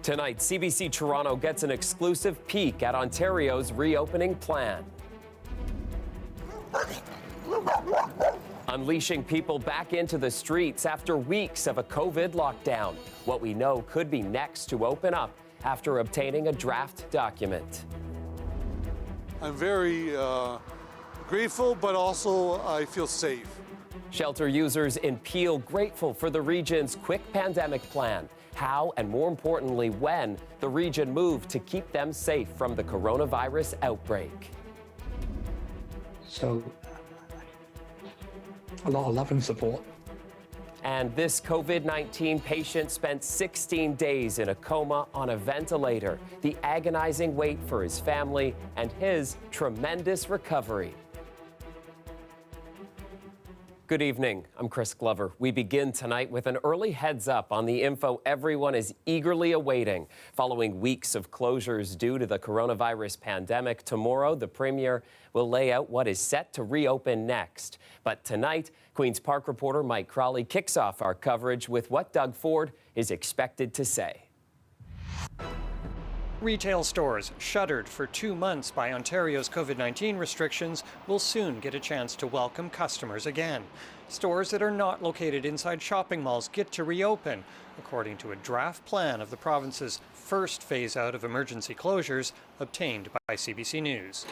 Tonight, CBC Toronto gets an exclusive peek at Ontario's reopening plan. Unleashing people back into the streets after weeks of a COVID lockdown. What we know could be next to open up after obtaining a draft document. I'm very grateful, but also I feel safe. Shelter users in Peel grateful for the region's quick pandemic plan. How, and more importantly, when the region moved to keep them safe from the coronavirus outbreak. So, a lot of love and support. And this COVID-19 patient spent 16 days in a coma on a ventilator. The agonizing wait for his family and his tremendous recovery. Good evening, I'm Chris Glover. We begin tonight with an early heads up on the info everyone is eagerly awaiting. Following weeks of closures due to the coronavirus pandemic, tomorrow the Premier will lay out what is set to reopen next. But tonight, Queen's Park reporter Mike Crawley kicks off our coverage with what Doug Ford is expected to say. Retail stores, shuttered for 2 months by Ontario's COVID-19 restrictions, will soon get a chance to welcome customers again. Stores that are not located inside shopping malls get to reopen, according to a draft plan of the province's first phase-out of emergency closures obtained by CBC News.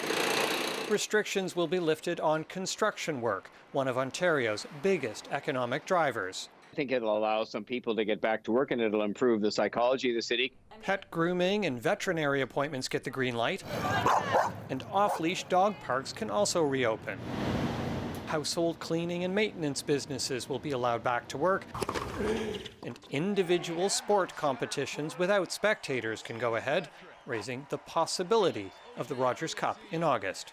Restrictions will be lifted on construction work, one of Ontario's biggest economic drivers. I think it'll allow some people to get back to work and it'll improve the psychology of the city. Pet grooming and veterinary appointments get the green light, and off-leash dog parks can also reopen. Household cleaning and maintenance businesses will be allowed back to work, and individual sport competitions without spectators can go ahead, raising the possibility of the Rogers Cup in August.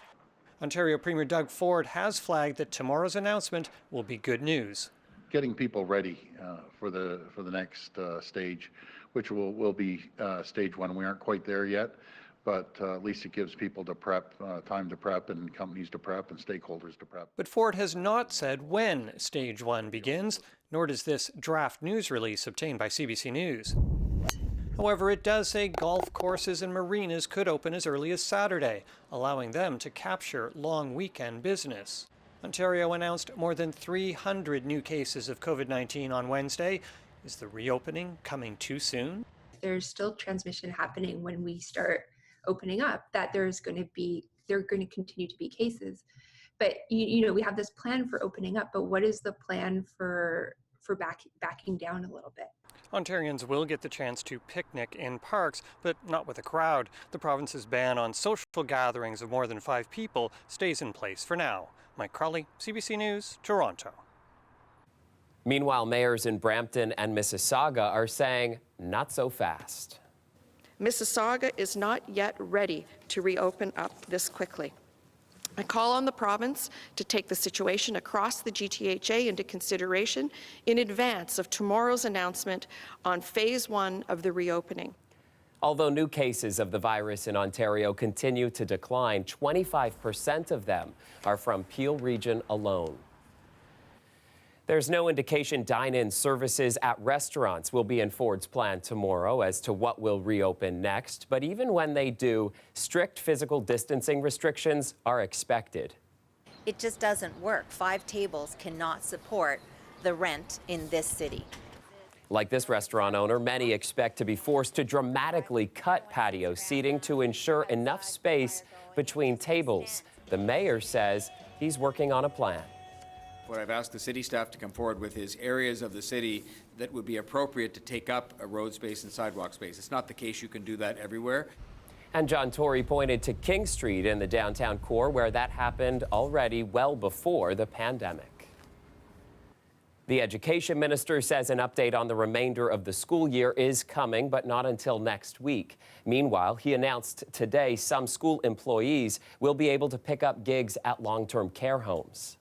Ontario Premier Doug Ford has flagged that tomorrow's announcement will be good news. Getting people ready for the next stage, which will be stage one. We aren't quite there yet, but at least it gives people to prep, time to prep, and companies to prep, and stakeholders to prep. But Ford has not said when stage one begins, nor does this draft news release obtained by CBC News. However, it does say golf courses and marinas could open as early as Saturday, allowing them to capture long weekend business. Ontario announced more than 300 new cases of COVID-19 on Wednesday. Is the reopening coming too soon? There's still transmission happening when we start opening up, that there are going to continue to be cases. But, you know, we have this plan for opening up, but what is the plan for backing down a little bit? Ontarians will get the chance to picnic in parks, but not with a crowd. The province's ban on social gatherings of more than 5 people stays in place for now. Mike Crawley, CBC News, Toronto. Meanwhile, mayors in Brampton and Mississauga are saying not so fast. Mississauga is not yet ready to reopen up this quickly. I call on the province to take the situation across the GTHA into consideration in advance of tomorrow's announcement on phase 1 of the reopening. Although new cases of the virus in Ontario continue to decline, 25% of them are from Peel region alone. There's no indication dine-in services at restaurants will be in Ford's plan tomorrow as to what will reopen next. But even when they do, strict physical distancing restrictions are expected. It just doesn't work. 5 tables cannot support the rent in this city. Like this restaurant owner, many expect to be forced to dramatically cut patio seating to ensure enough space between tables. The mayor says he's working on a plan. What I've asked the city staff to come forward with is areas of the city that would be appropriate to take up a road space and sidewalk space. It's not the case you can do that everywhere. And John Tory pointed to King Street in the downtown core, where that happened already well before the pandemic. The education minister says an update on the remainder of the school year is coming, but not until next week. Meanwhile, he announced today some school employees will be able to pick up gigs at long-term care homes.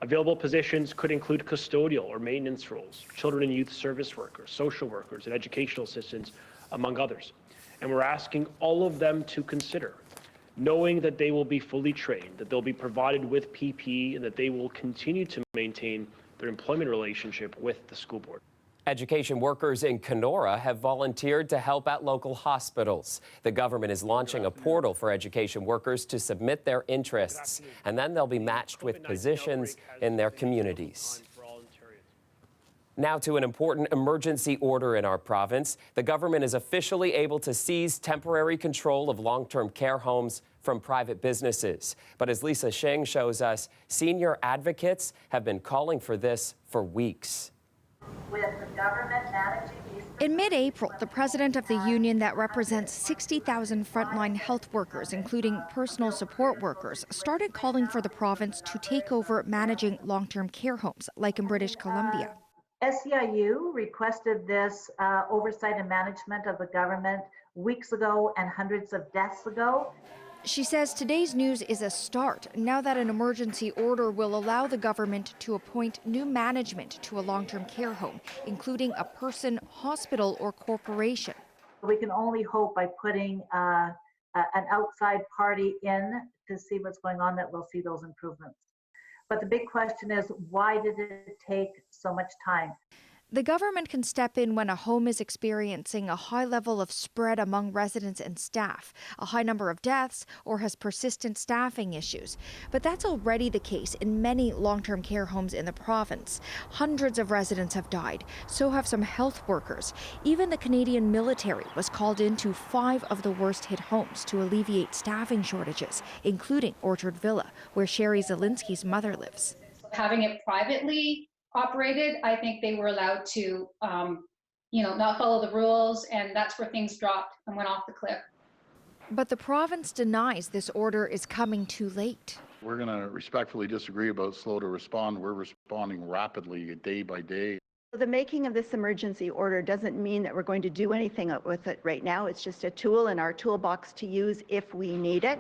Available positions could include custodial or maintenance roles, children and youth service workers, social workers, and educational assistants, among others. And we're asking all of them to consider, knowing that they will be fully trained, that they'll be provided with PPE, and that they will continue to maintain their employment relationship with the school board. Education workers in Kenora have volunteered to help at local hospitals. The government is launching a portal for education workers to submit their interests, and then they'll be matched with positions in their communities. Now to an important emergency order in our province. The government is officially able to seize temporary control of long-term care homes from private businesses. But as Lisa Sheng shows us, senior advocates have been calling for this for weeks. With the government managing these. In mid-April, the president of the union that represents 60,000 frontline health workers, including personal support workers, started calling for the province to take over managing long-term care homes, like in British Columbia. SEIU requested this oversight and management of the government weeks ago and hundreds of deaths ago. She says today's news is a start, now that an emergency order will allow the government to appoint new management to a long-term care home, including a person, hospital, or corporation. We can only hope by putting an outside party in to see what's going on that we'll see those improvements. But the big question is, why did it take so much time? The government can step in when a home is experiencing a high level of spread among residents and staff, a high number of deaths, or has persistent staffing issues. But that's already the case in many long-term care homes in the province. Hundreds of residents have died, so have some health workers. Even the Canadian military was called into 5 of the worst-hit homes to alleviate staffing shortages, including Orchard Villa, where Sherry Zielinski's mother lives. Having it privately operated, I think they were allowed to, not follow the rules, and that's where things dropped and went off the cliff. But the province denies this order is coming too late. We're going to respectfully disagree about slow to respond. We're responding rapidly, day by day. The making of this emergency order doesn't mean that we're going to do anything with it right now. It's just a tool in our toolbox to use if we need it.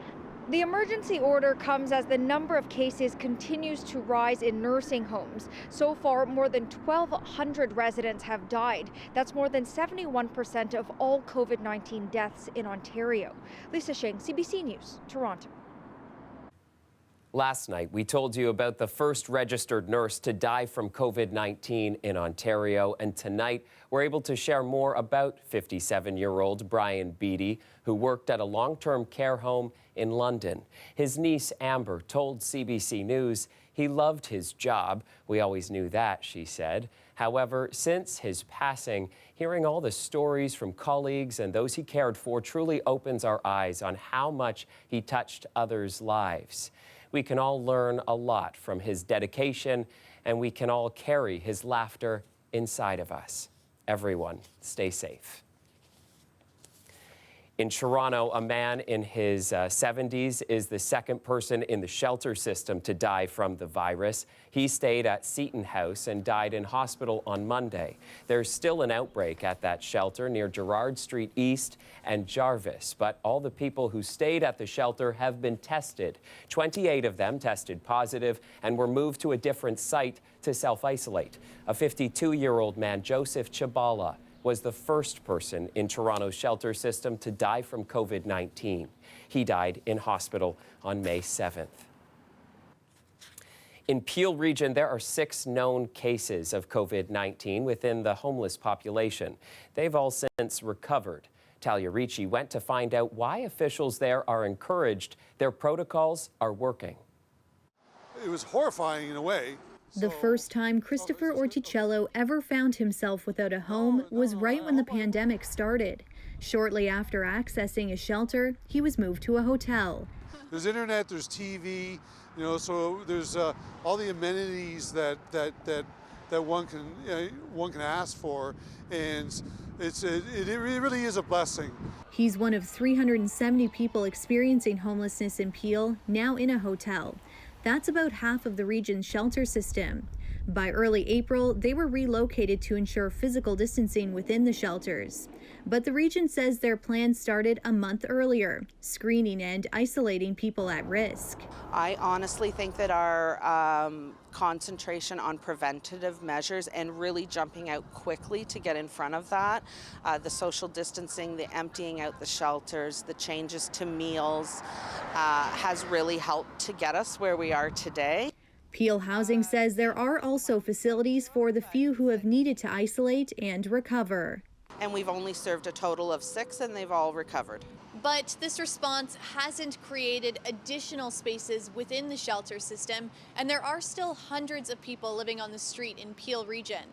The emergency order comes as the number of cases continues to rise in nursing homes. So far, more than 1,200 residents have died. That's more than 71% of all COVID-19 deaths in Ontario. Lisa Sheng, CBC News, Toronto. Last night, we told you about the first registered nurse to die from COVID-19 in Ontario. And tonight, we're able to share more about 57-year-old Brian Beattie, who worked at a long-term care home in London. His niece, Amber, told CBC News he loved his job. We always knew that, she said. However, since his passing, hearing all the stories from colleagues and those he cared for truly opens our eyes on how much he touched others' lives. We can all learn a lot from his dedication, and we can all carry his laughter inside of us. Everyone, stay safe. In Toronto, a man in his 70s is the second person in the shelter system to die from the virus. He stayed at Seton House and died in hospital on Monday. There's still an outbreak at that shelter near Gerrard Street East and Jarvis, but all the people who stayed at the shelter have been tested. 28 of them tested positive and were moved to a different site to self-isolate. A 52-year-old man, Joseph Chabala, was the first person in Toronto's shelter system to die from COVID-19. He died in hospital on May 7th. In Peel Region, there are 6 known cases of COVID-19 within the homeless population. They've all since recovered. Talia Ricci went to find out why officials there are encouraged their protocols are working. It was horrifying in a way. The first time Christopher Orticello ever found himself without a home was right when the pandemic started. Shortly after accessing a shelter, he was moved to a hotel. There's internet, there's TV, so there's all the amenities that one can ask for, and it really is a blessing. He's one of 370 people experiencing homelessness in Peel, now in a hotel. That's about half of the region's shelter system. By early April, they were relocated to ensure physical distancing within the shelters. But the region says their plan started a month earlier, screening and isolating people at risk. I honestly think that our concentration on preventative measures and really jumping out quickly to get in front of that, the social distancing, the emptying out the shelters, the changes to meals, has really helped to get us where we are today. Peel Housing says there are also facilities for the few who have needed to isolate and recover. And we've only served a total of 6 and they've all recovered. But this response hasn't created additional spaces within the shelter system, and there are still hundreds of people living on the street in Peel region.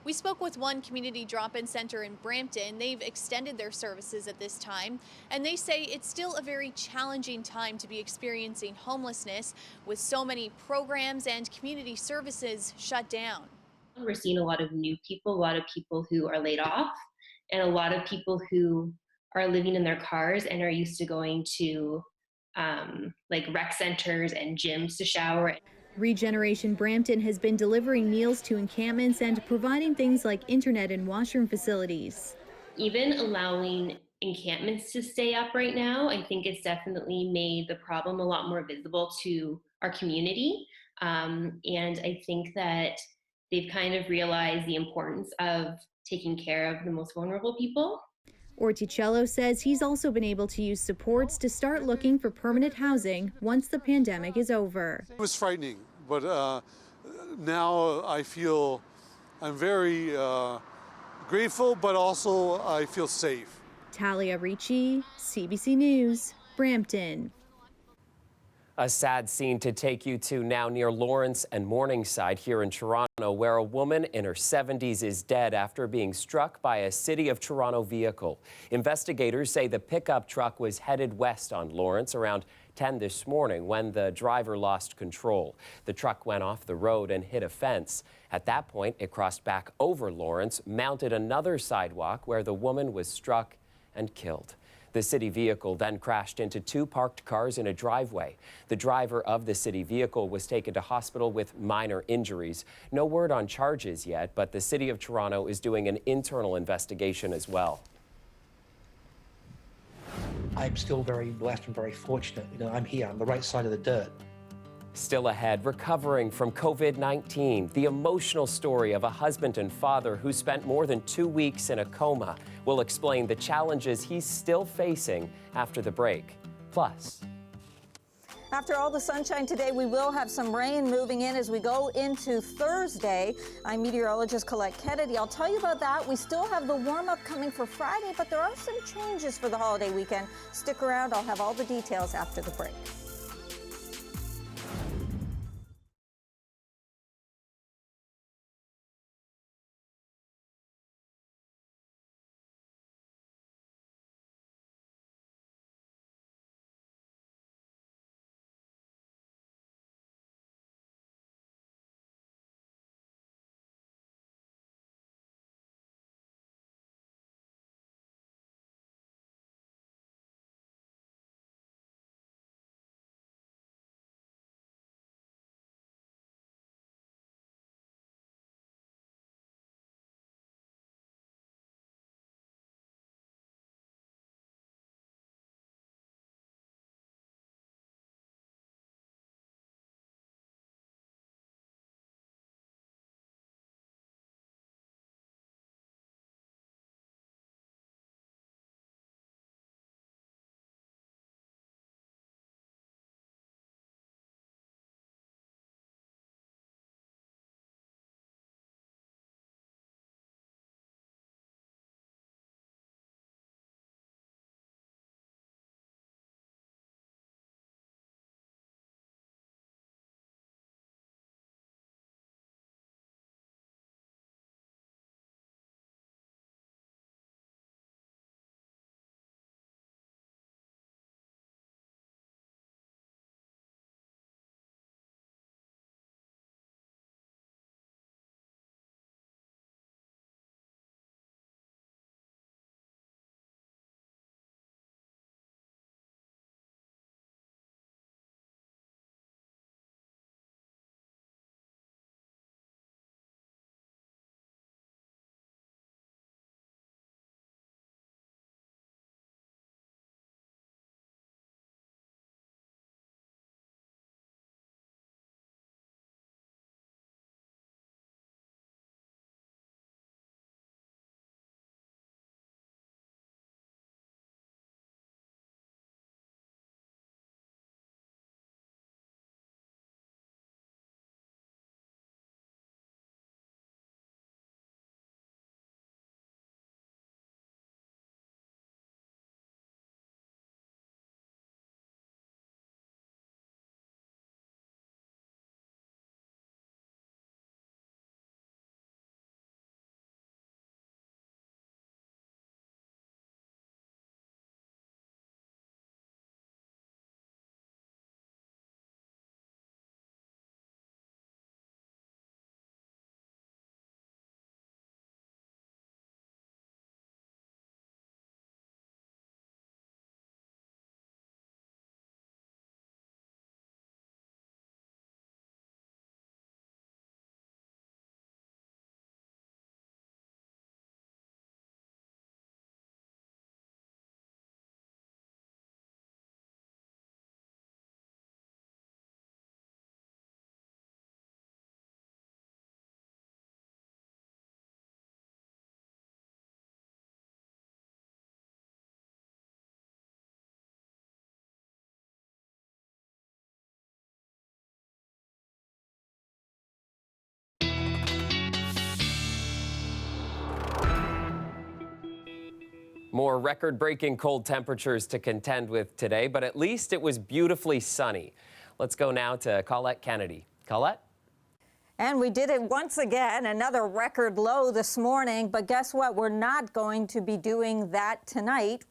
We spoke with one community drop-in center in Brampton. They've extended their services at this time, and they say it's still a very challenging time to be experiencing homelessness with so many programs and community services shut down. We're seeing a lot of new people, a lot of people who are laid off, and a lot of people who are living in their cars and are used to going to like rec centers and gyms to shower. Regeneration Brampton has been delivering meals to encampments and providing things like internet and washroom facilities. Even allowing encampments to stay up right now, I think it's definitely made the problem a lot more visible to our community. And I think that they've kind of realized the importance of taking care of the most vulnerable people. Orticello says he's also been able to use supports to start looking for permanent housing once the pandemic is over. It was frightening, but now I feel I'm very grateful, but also I feel safe. Talia Ricci, CBC News, Brampton. A sad scene to take you to now near Lawrence and Morningside here in Toronto, where a woman in her 70s is dead after being struck by a City of Toronto vehicle. Investigators say the pickup truck was headed west on Lawrence around 10 this morning when the driver lost control. The truck went off the road and hit a fence. At that point, it crossed back over Lawrence, mounted another sidewalk where the woman was struck and killed. The city vehicle then crashed into 2 parked cars in a driveway. The driver of the city vehicle was taken to hospital with minor injuries. No word on charges yet, but the City of Toronto is doing an internal investigation as well. I'm still very blessed and very fortunate. I'm here on the right side of the dirt. Still ahead, recovering from COVID-19, the emotional story of a husband and father who spent more than 2 weeks in a coma. Will explain the challenges he's still facing after the break. Plus, after all the sunshine today, we will have some rain moving in as we go into Thursday. I'm meteorologist Colette Kennedy. I'll tell you about that. We still have the warm-up coming for Friday, but there are some changes for the holiday weekend. Stick around. I'll have all the details after the break. More record-breaking cold temperatures to contend with today, but at least it was beautifully sunny. Let's go now to Colette Kennedy. Colette? And we did it once again, another record low this morning. But guess what? We're not going to be doing that tonight.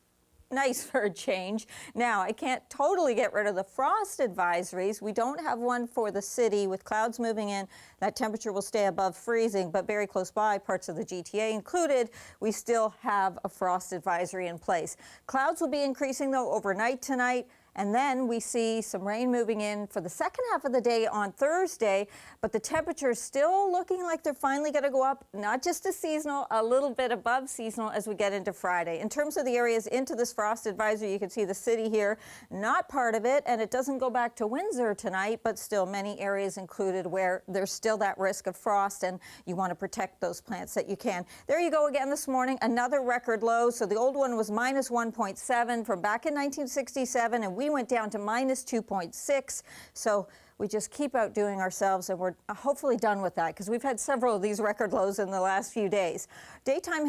Nice for a change. Now, I can't totally get rid of the frost advisories. We don't have one for the city. With clouds moving in, that temperature will stay above freezing, but very close by, parts of the GTA included, we still have a frost advisory in place. Clouds will be increasing, though, overnight tonight. And then we see some rain moving in for the second half of the day on Thursday, but the temperatures still looking like they're finally going to go up, not just to seasonal, a little bit above seasonal as we get into Friday. In terms of the areas into this frost advisory, you can see the city here, not part of it, and it doesn't go back to Windsor tonight, but still many areas included where there's still that risk of frost, and you want to protect those plants that you can. There you go again this morning, another record low. So the old one was minus 1.7 from back in 1967, and we went down to minus 2.6. So we just keep outdoing ourselves, and we're hopefully done with that because we've had several of these record lows in the last few days. Daytime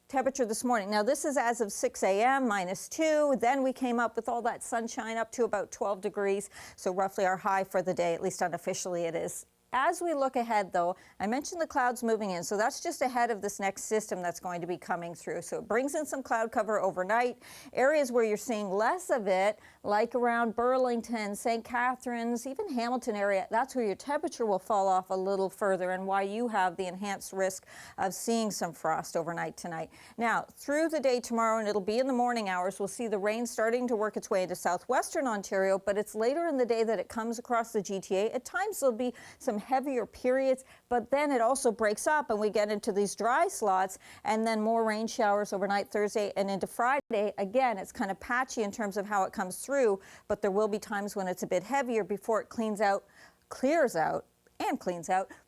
temperature this morning. Now this is as of 6 a.m., minus 2. Then we came up with all that sunshine up to about 12 degrees. So roughly our high for the day, at least unofficially it is. As we look ahead, though, I mentioned the clouds moving in, so that's just ahead of this next system that's going to be coming through. So it brings in some cloud cover overnight. Areas where you're seeing less of it, like around Burlington, St. Catharines, even Hamilton area, that's where your temperature will fall off a little further and why you have the enhanced risk of seeing some frost overnight tonight. Now, through the day tomorrow, and it'll be in the morning hours, we'll see the rain starting to work its way into southwestern Ontario, but it's later in the day that it comes across the GTA. At times, there'll be some heavier periods, but then it also breaks up and we get into these dry slots and then more rain showers overnight Thursday and into Friday. Again, it's kind of patchy in terms of how it comes through, but there will be times when it's a bit heavier before it clears out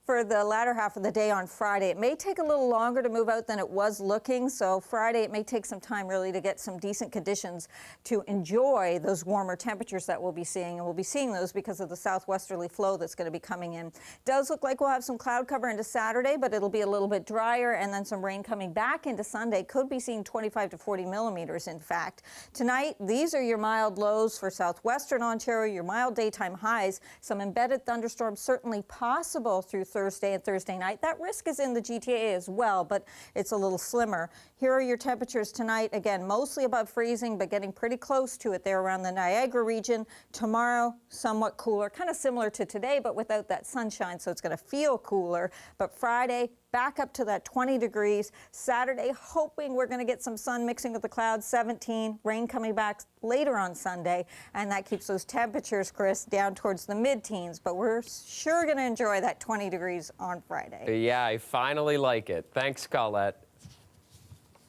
for the latter half of the day on Friday. It may take a little longer to move out than it was looking, so Friday it may take some time really to get some decent conditions to enjoy those warmer temperatures that we'll be seeing, and we'll be seeing those because of the southwesterly flow that's going to be coming in. Does look like we'll have some cloud cover into Saturday, but it'll be a little bit drier, and then some rain coming back into Sunday. Could be seeing 25 to 40 millimeters, in fact. Tonight, these are your mild lows for southwestern Ontario, your mild daytime highs. Some embedded thunderstorms certainly possible through Thursday and Thursday night. That risk is in the GTA as well, but it's a little slimmer. Here are your temperatures tonight. Again, mostly above freezing, but getting pretty close to it there around the Niagara region. Tomorrow, somewhat cooler, kind of similar to today, but without that sunshine, so it's going to feel cooler. But Friday, back up to that 20 degrees. Saturday, hoping we're going to get some sun mixing with the clouds, 17. Rain coming back later on Sunday, and that keeps those temperatures, Chris, down towards the mid-teens. But we're sure going to enjoy that 20 degrees on Friday. Yeah, I finally like it. Thanks, Colette.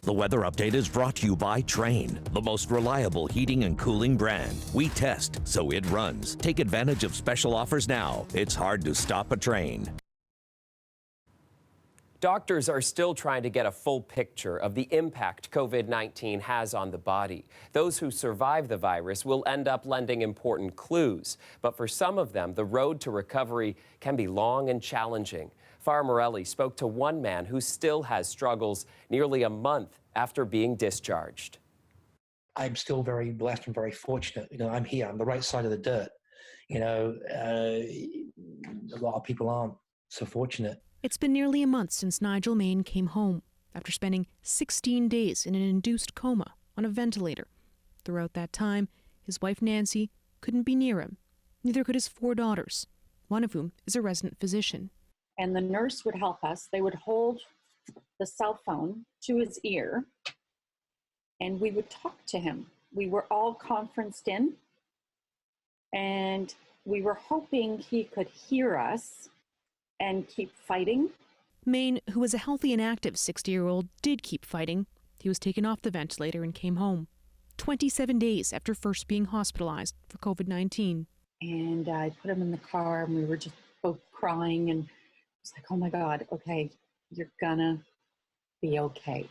The weather update is brought to you by Trane, the most reliable heating and cooling brand. We test, so it runs. Take advantage of special offers now. It's hard to stop a Trane. Doctors are still trying to get a full picture of the impact COVID-19 has on the body. Those who survive the virus will end up lending important clues. But for some of them, the road to recovery can be long and challenging. Farah Morelli spoke to one man who still has struggles nearly a month after being discharged. I'm still very blessed and very fortunate. I'm here. I'm the right side of the dirt. A lot of people aren't so fortunate. It's been nearly a month since Nigel Main came home after spending 16 days in an induced coma on a ventilator. Throughout that time, his wife Nancy couldn't be near him. Neither could his 4 daughters, one of whom is a resident physician. And the nurse would help us. They would hold the cell phone to his ear, and we would talk to him. We were all conferenced in, and we were hoping he could hear us and keep fighting. Main, who was a healthy and active 60-year-old, did keep fighting. He was taken off the ventilator and came home 27 days after first being hospitalized for COVID-19. And I put him in the car, and we were just both crying, and it's like, oh my God, okay, you're gonna be okay.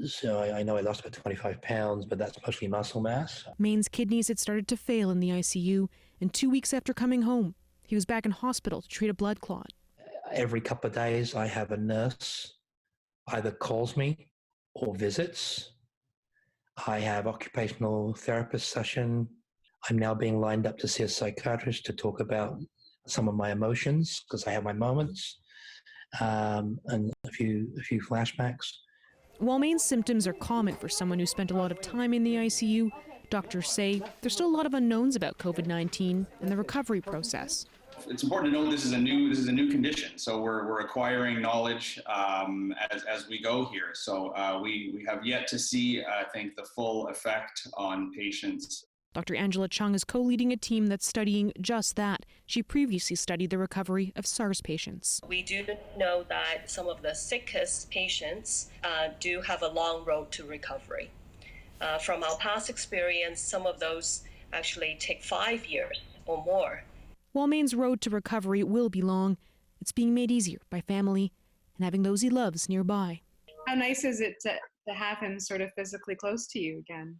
So I know I lost about 25 pounds, but that's mostly muscle mass. Main's kidneys had started to fail in the ICU, and 2 weeks after coming home, he was back in hospital to treat a blood clot. Every couple of days, I have a nurse either calls me or visits. I have occupational therapist session. I'm now being lined up to see a psychiatrist to talk about some of my emotions because I have my moments and a few flashbacks. While Maine's symptoms are common for someone who spent a lot of time in the ICU, doctors say there's still a lot of unknowns about COVID-19 and the recovery process. It's important to know this is a new condition, so we're acquiring knowledge as we go here. So we have yet to see, I think, the full effect on patients. Dr. Angela Chung is co-leading a team that's studying just that. She previously studied the recovery of SARS patients. We do know that some of the sickest patients do have a long road to recovery. From our past experience, some of those actually take 5 years or more. While Maine's road to recovery will be long, it's being made easier by family and having those he loves nearby. How nice is it to have him sort of physically close to you again?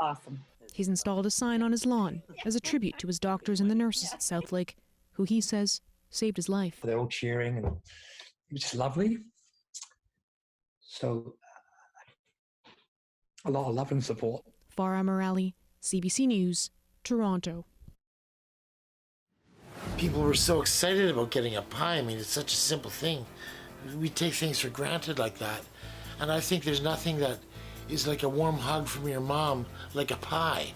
Awesome. He's installed a sign on his lawn as a tribute to his doctors and the nurses at Southlake, who he says saved his life. They're all cheering and it was just lovely. So a lot of love and support. Farah Morali, CBC News, Toronto. People were so excited about getting a pie. I mean, it's such a simple thing. We take things for granted like that. And I think there's nothing that is like a warm hug from your mom, like a pie.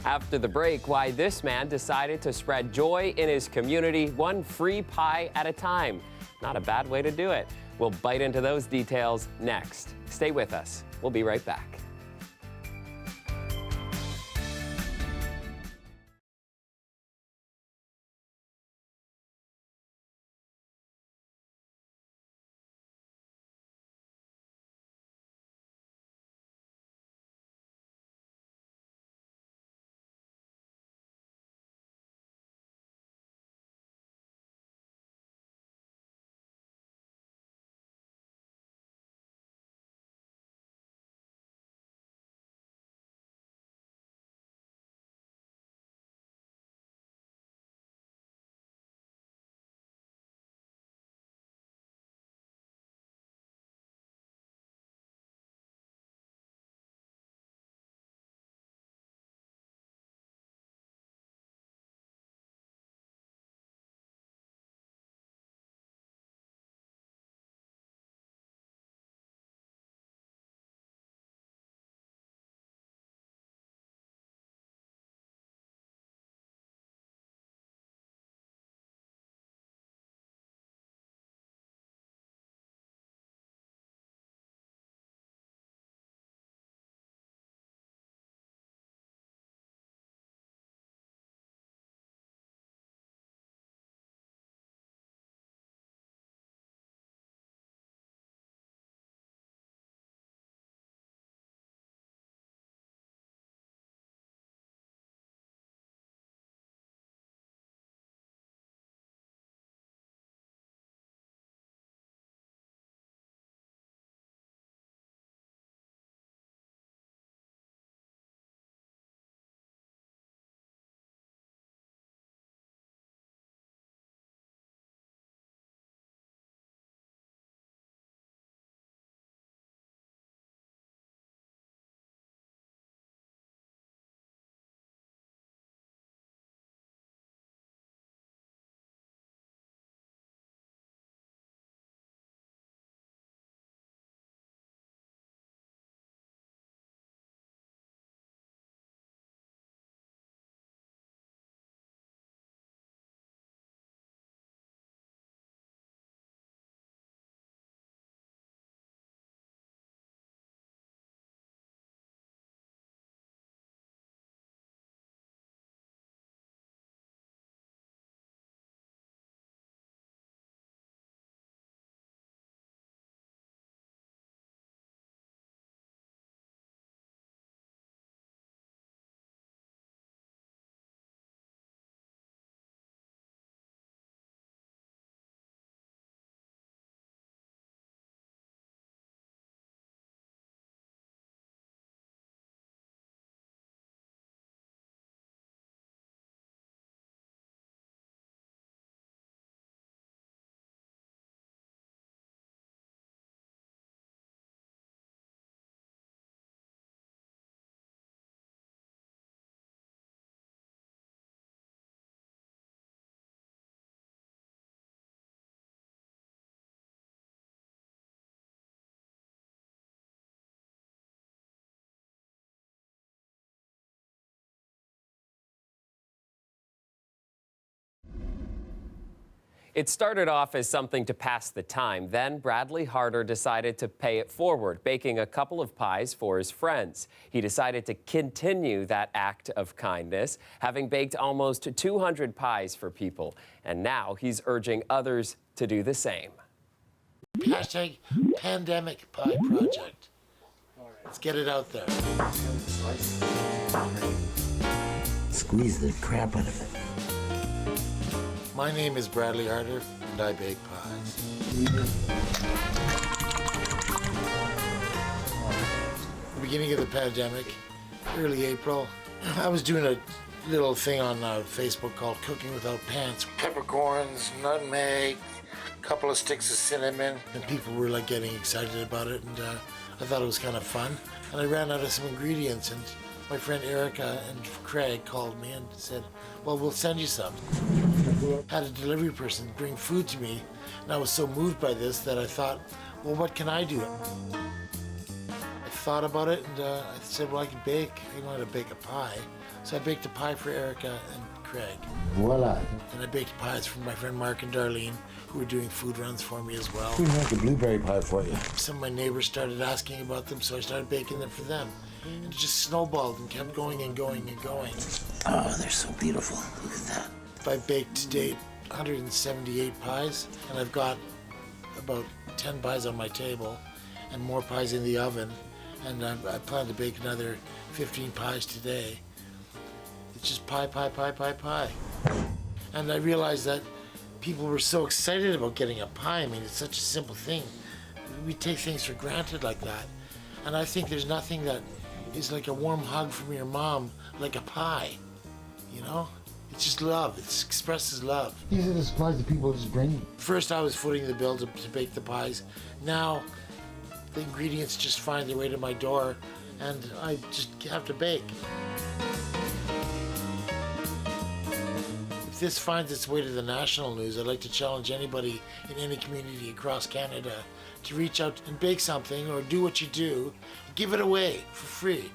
After the break, why this man decided to spread joy in his community, one free pie at a time. Not a bad way to do it. We'll bite into those details next. Stay with us. We'll be right back. It started off as something to pass the time. Then Bradley Harder decided to pay it forward, baking a couple of pies for his friends. He decided to continue that act of kindness, having baked almost 200 pies for people. And now he's urging others to do the same. Hashtag pandemic pie project. Let's get it out there. Squeeze the crap out of it. My name is Bradley Harder, and I bake pies. The beginning of the pandemic, early April, I was doing a little thing on Facebook called Cooking Without Pants. Peppercorns, nutmeg, a couple of sticks of cinnamon, and people were like getting excited about it, and I thought it was kind of fun. And I ran out of some ingredients, and my friend Erica and Craig called me and said, well, we'll send you some. Had a delivery person bring food to me, and I was so moved by this that I thought, well, what can I do? I thought about it, and I said, well, I could bake. I know how to bake a pie. So I baked a pie for Erica and Craig. Voila. And I baked pies for my friend Mark and Darlene, who were doing food runs for me as well. We make a blueberry pie for you. Some of my neighbors started asking about them, so I started baking them for them. And it just snowballed and kept going and going and going. Oh, they're so beautiful. Look at that. I've baked to date 178 pies, and I've got about 10 pies on my table and more pies in the oven, and I plan to bake another 15 pies today. It's just pie, pie, pie, pie, pie. And I realized that people were so excited about getting a pie. I mean, it's such a simple thing. We take things for granted like that. And I think there's nothing that is like a warm hug from your mom like a pie, you know? It's just love. It expresses love. These are the supplies that people just bring. First, I was footing the bill to bake the pies. Now, the ingredients just find their way to my door, and I just have to bake. If this finds its way to the national news, I'd like to challenge anybody in any community across Canada to reach out and bake something or do what you do. Give it away for free.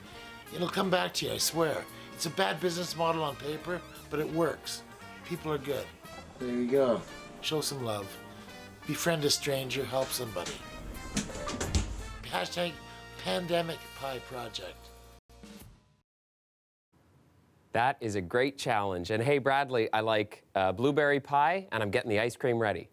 It'll come back to you, I swear. It's a bad business model on paper, but it works. People are good. There you go. Show some love. Befriend a stranger, help somebody. Hashtag pandemic pie project. That is a great challenge. And hey, Bradley, I like blueberry pie, and I'm getting the ice cream ready.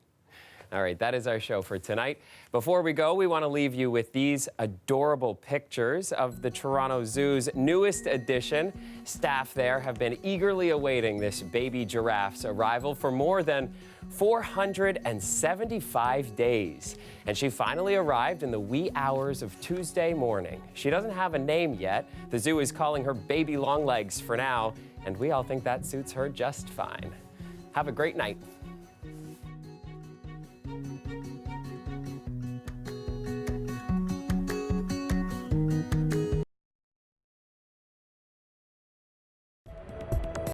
All right, that is our show for tonight. Before we go, we want to leave you with these adorable pictures of the Toronto Zoo's newest addition. Staff there have been eagerly awaiting this baby giraffe's arrival for more than 475 days. And she finally arrived in the wee hours of Tuesday morning. She doesn't have a name yet. The zoo is calling her Baby Longlegs for now, and we all think that suits her just fine. Have a great night.